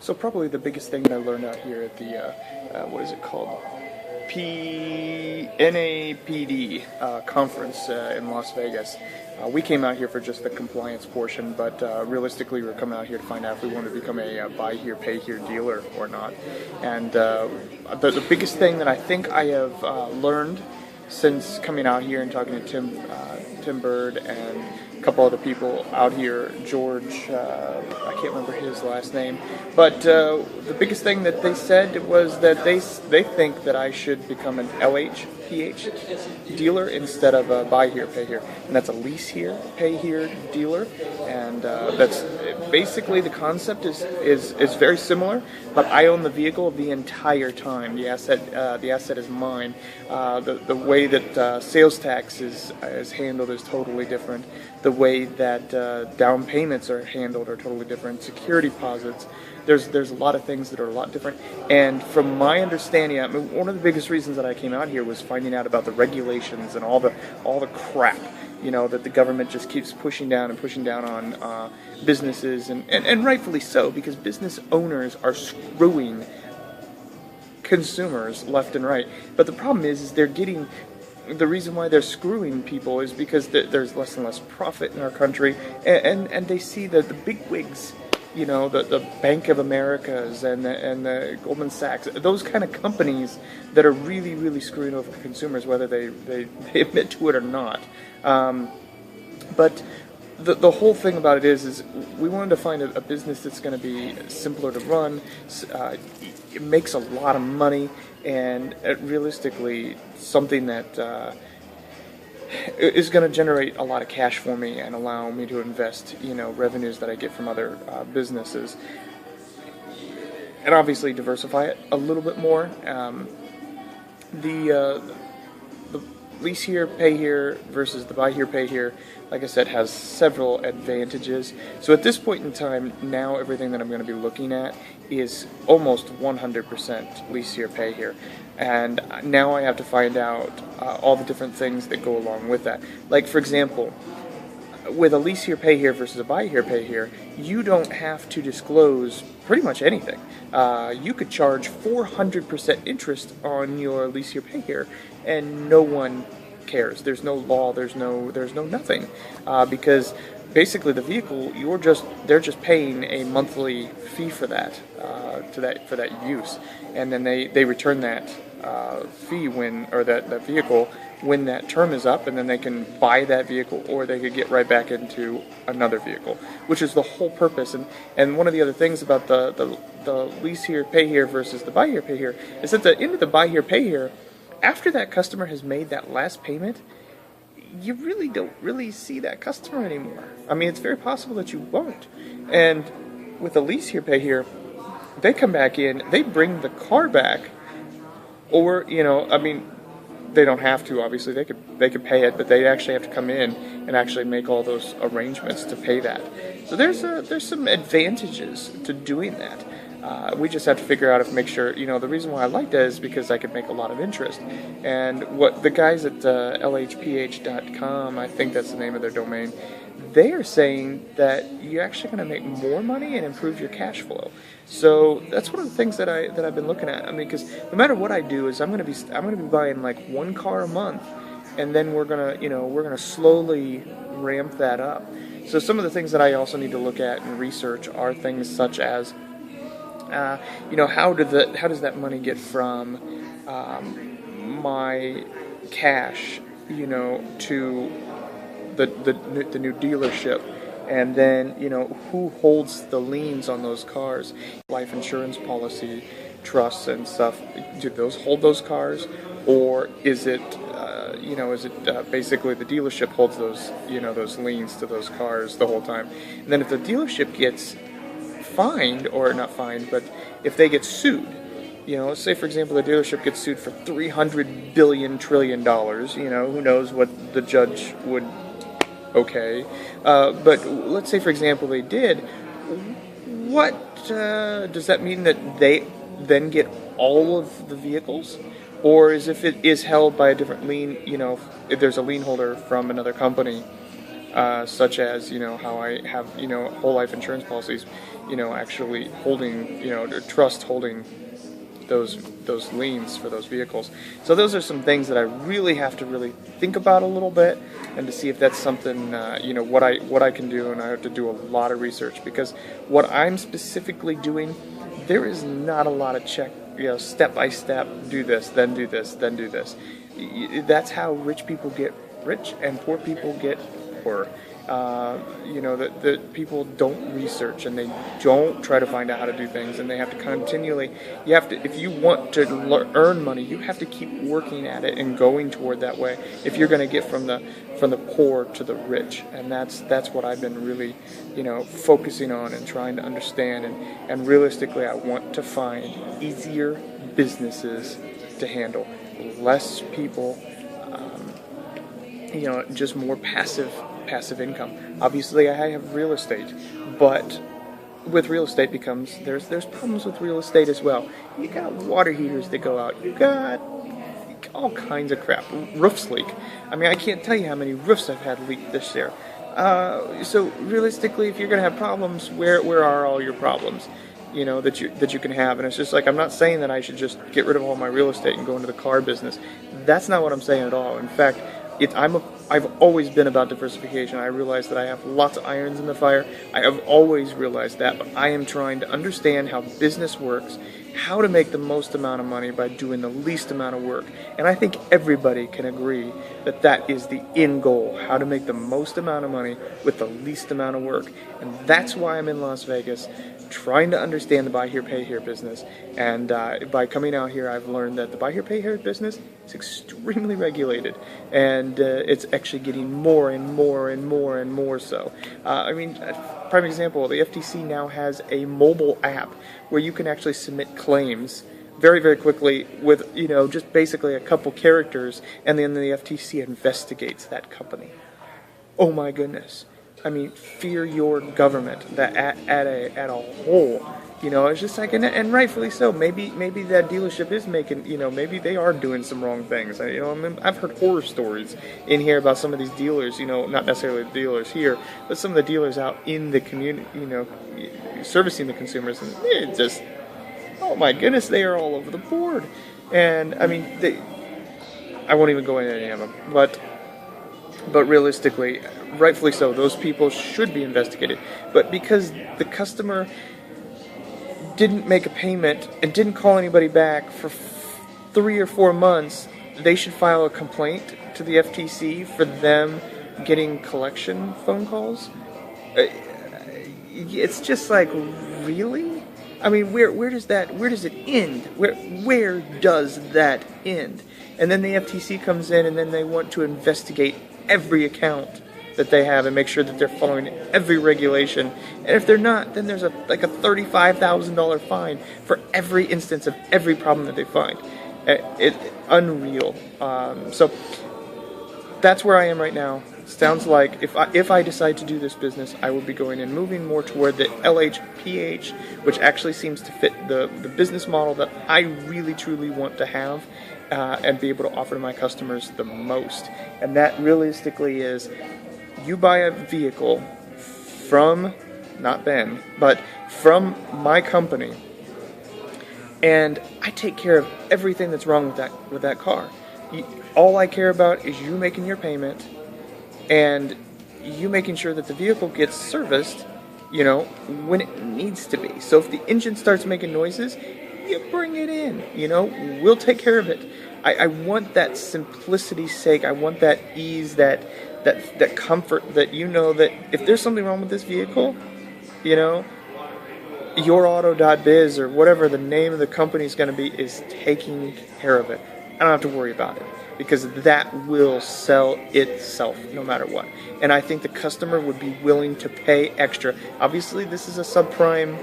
So probably the biggest thing that I learned out here at the, what is it called? NAPD conference in Las Vegas. We came out here for just the compliance portion, but realistically, we were coming out here to find out if we wanted to become a buy here, pay here dealer or not. And the biggest thing that I think I have learned since coming out here and talking to Tim Bird and a couple other people out here, George, I can't remember his last name, but the biggest thing that they said was that they think that I should become an LHPH dealer instead of a buy here, pay here, and that's a lease here, pay here dealer, and that's basically the concept is very similar, but I own the vehicle the entire time. The asset is mine. The way that sales tax is handled is totally different. The way that down payments are handled are totally different. Security deposits, there's a lot of things that are a lot different. And from my understanding, I mean, one of the biggest reasons that I came out here was finding out about the regulations and all the crap, that the government just keeps pushing down on businesses, and rightfully so, because business owners are screwing consumers left and right. But the problem is they're getting. The reason why they're screwing people is because there's less and less profit in our country, and they see that the big wigs, the Bank of Americas and the Goldman Sachs, those kind of companies that are really, really screwing over consumers, whether they admit to it or not. But the whole thing about it is we wanted to find a business that's going to be simpler to run. It makes a lot of money, and realistically something that is going to generate a lot of cash for me and allow me to invest, revenues that I get from other businesses, and obviously diversify it a little bit more. The lease here, pay here versus the buy here, pay here, like I said, has several advantages. So at this point in time, now everything that I'm going to be looking at is almost 100% lease here, pay here. And now I have to find out all the different things that go along with that. Like, for example, with a lease here, pay here versus a buy here, pay here, you don't have to disclose pretty much anything. You could charge 400% interest on your lease here, pay here, and no one cares. There's no law. There's no nothing, because basically the vehicle they're just paying a monthly fee for that for that use, and then they return that fee that vehicle when that term is up, and then they can buy that vehicle, or they could get right back into another vehicle, which is the whole purpose. And one of the other things about the lease here, pay here versus the buy here, pay here is at the end of the buy here, pay here, after that customer has made that last payment, you really don't see that customer anymore. I mean, it's very possible that you won't. And with the lease here, pay here, they come back in, they bring the car back, or, they don't have to, obviously. They could pay it, but they actually have to come in and actually make all those arrangements to pay that. So there's some advantages to doing that. We just have to figure out make sure, the reason why I like that is because I could make a lot of interest. And what the guys at LHPH.com, I think that's the name of their domain, they are saying that you're actually going to make more money and improve your cash flow. So that's one of the things that I've been looking at. I mean, because no matter what I do, is I'm going to be buying like one car a month, and then we're gonna slowly ramp that up. So some of the things that I also need to look at and research are things such as, how does that money get from my cash, to the new dealership, and then who holds the liens on those cars, life insurance policy, trusts and stuff. Do those hold those cars, or is it basically the dealership holds those those liens to those cars the whole time? And then if the dealership gets fined, or not fined, but if they get sued, let's say for example the dealership gets sued for $300 billion trillion, who knows what the judge would okay, but let's say for example they did, what does that mean that they then get all of the vehicles? Or is if it is held by a different lien, if there's a lien holder from another company, such as, how I have, whole life insurance policies, actually holding, trust holding those liens for those vehicles. So those are some things that I really have to really think about a little bit, and to see if that's something, what I can do. And I have to do a lot of research, because what I'm specifically doing, there is not a lot of step by step, do this, then do this, then do this. That's how rich people get rich and poor people get poor. That people don't research, and they don't try to find out how to do things, and they have to continually, if you want to earn money, you have to keep working at it and going toward that way if you're going to get from the poor to the rich. And that's what I've been really, focusing on and trying to understand, and realistically, I want to find easier businesses to handle, less people, just more passive income. Obviously, I have real estate, but with real estate there's problems with real estate as well. You got water heaters that go out. You got all kinds of crap. Roofs leak. I mean, I can't tell you how many roofs I've had leak this year. So realistically, if you're going to have problems, where are all your problems? That you can have. And it's just like, I'm not saying that I should just get rid of all my real estate and go into the car business. That's not what I'm saying at all. In fact, I've always been about diversification. I realize that I have lots of irons in the fire. I have always realized that, but I am trying to understand how business works, how to make the most amount of money by doing the least amount of work. And I think everybody can agree that that is the end goal, how to make the most amount of money with the least amount of work. And that's why I'm in Las Vegas, trying to understand the buy here, pay here business. And by coming out here, I've learned that the buy here, pay here business is extremely regulated, and it's actually getting more and more and more and more so. Prime example, the FTC now has a mobile app where you can actually submit claims very, very quickly with, just basically a couple characters, and then the FTC investigates that company. Oh my goodness. I mean, fear your government that at a whole. It's just like, and rightfully so. Maybe that dealership is making, maybe they are doing some wrong things. I've heard horror stories in here about some of these dealers, not necessarily the dealers here, but some of the dealers out in the community, servicing the consumers, and it just, oh my goodness, they are all over the board. And I mean, I won't even go into any of them, but realistically, rightfully so, those people should be investigated. But because the customer didn't make a payment and didn't call anybody back for 3 or 4 months, they should file a complaint to the FTC for them getting collection phone calls. It's just like, really? I mean, where does it end? Where does that end? And then the FTC comes in, and then they want to investigate every account that they have and make sure that they're following every regulation. And if they're not, then there's a $35,000 fine for every instance of every problem that they find. It's unreal. So that's where I am right now. Sounds like if I decide to do this business, I will be going and moving more toward the LHPH, which actually seems to fit the business model that I really truly want to have, and be able to offer to my customers the most. And that realistically is, you buy a vehicle from, not Ben, but from my company, and I take care of everything that's wrong with that car. All I care about is you making your payment, and you making sure that the vehicle gets serviced, when it needs to be. So if the engine starts making noises, you bring it in, we'll take care of it. I want that simplicity's sake. I want that ease, that comfort, that that if there's something wrong with this vehicle, YourAuto.biz or whatever the name of the company is going to be is taking care of it. I don't have to worry about it, because that will sell itself no matter what. And I think the customer would be willing to pay extra. Obviously, this is a subprime,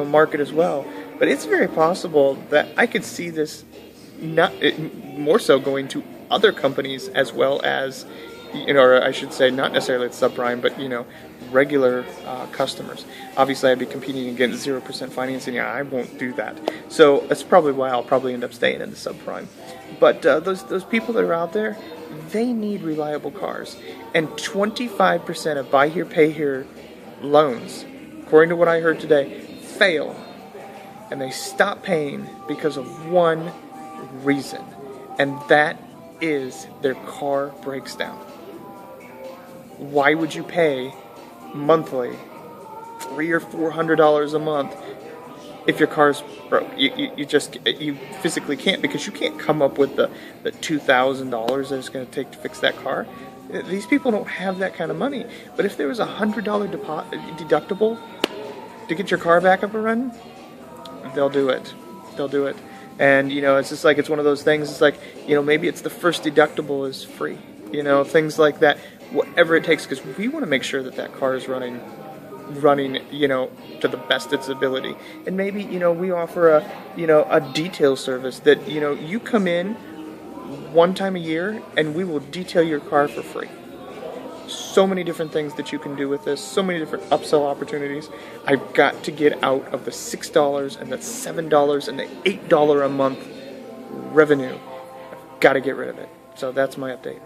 market as well, but it's very possible that I could see this more so going to other companies as well as, or I should say, not necessarily at subprime, but regular customers. Obviously, I'd be competing against 0% financing, and I won't do that. So that's probably why I'll probably end up staying in the subprime. But those people that are out there, they need reliable cars. And 25% of buy here, pay here loans, according to what I heard today, fail. And they stop paying because of one reason. And that is their car breaks down. Why would you pay monthly $300 or $400 a month if your car's broke? You physically can't, because you can't come up with the $2,000 that it's going to take to fix that car. These people don't have that kind of money. But if there was $100 deductible to get your car back up and running, they'll do it. They'll do it. And, it's just like, it's one of those things, it's like, maybe it's the first deductible is free. Things like that. Whatever it takes, because we want to make sure that car is running, to the best its ability. And maybe, we offer a detail service that, you come in one time a year and we will detail your car for free. So many different things that you can do with this, so many different upsell opportunities. I've got to get out of the $6 and the $7 and the $8 a month revenue. I've got to get rid of it. So that's my update.